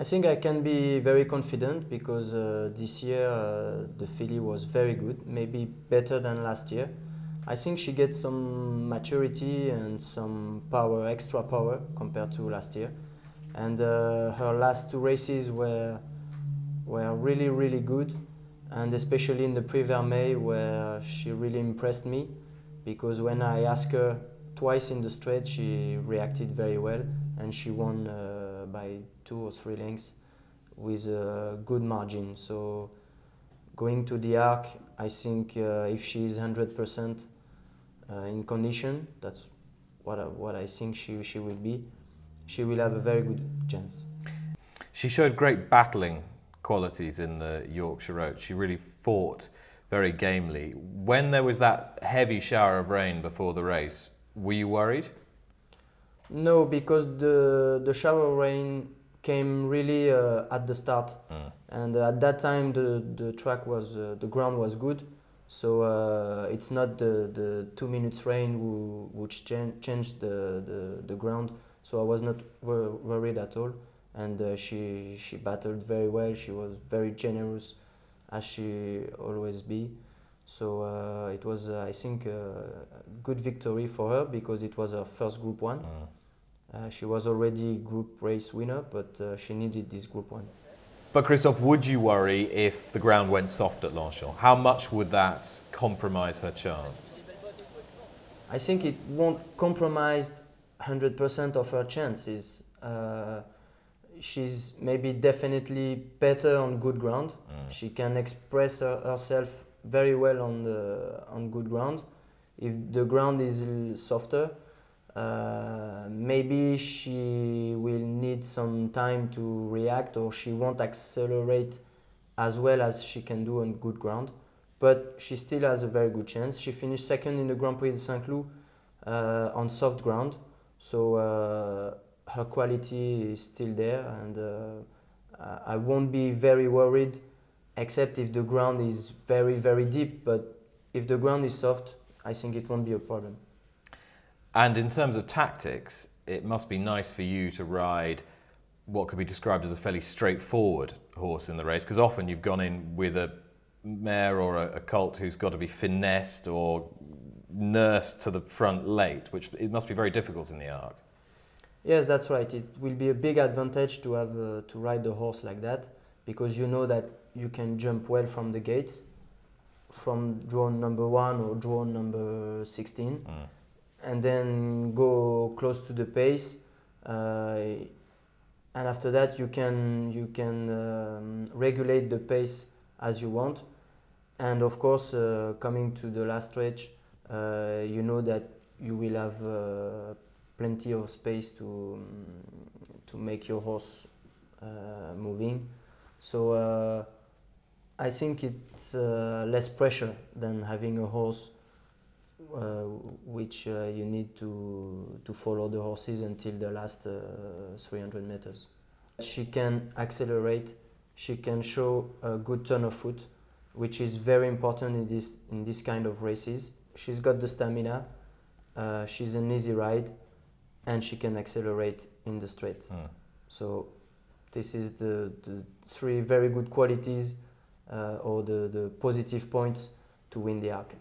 I think I can be very confident because this year the filly was very good, maybe better than last year. I think she gets some maturity and some power, extra power compared to last year. And her last two races were really, really good. And especially in the Prix Vermeil where she really impressed me because when I asked her twice in the straight, she reacted very well and she won by 2 or 3 lengths with a good margin. So going to the Arc, I think if she is 100% in condition, that's what I think she will be. She will have a very good chance. She showed great battling qualities in the Yorkshire Oaks. She really fought very gamely. When there was that heavy shower of rain before the race, were you worried? No, because the shower rain came really at the start, and at that time the track was the ground was good, so it's not the 2 minutes rain which changed the ground. So I was not worried at all, and she battled very well. She was very generous, as she always be. So it was, I think, a good victory for her because it was her first Group 1. She was already group race winner, but she needed this Group 1. But Christophe, would you worry if the ground went soft at Longchamp? How much would that compromise her chance? I think it won't compromise 100% of her chances. She's maybe definitely better on good ground. She can express herself very well on good ground. If the ground is softer, maybe she will need some time to react, or she won't accelerate as well as she can do on good ground. But she still has a very good chance. She finished second in the Grand Prix de Saint-Cloud on soft ground, so her quality is still there, and I won't be very worried, except if the ground is very, very deep. But if the ground is soft, I think it won't be a problem. And in terms of tactics, it must be nice for you to ride what could be described as a fairly straightforward horse in the race, because often you've gone in with a mare or a colt who's got to be finessed or nursed to the front late, which it must be very difficult in the Arc. Yes, that's right. It will be a big advantage to have to ride the horse like that, because you know that you can jump well from the gates, from drone number 1 or drone number 16, and then go close to the pace. And after that, you can regulate the pace as you want. And of course, coming to the last stretch, you know that you will have plenty of space to make your horse moving. So I think it's less pressure than having a horse which you need to follow the horses until the last 300 meters. She can accelerate, she can show a good turn of foot, which is very important in this kind of races. She's got the stamina, she's an easy ride, and she can accelerate in the straight. So this is the 3 very good qualities or the positive points to win the Arc.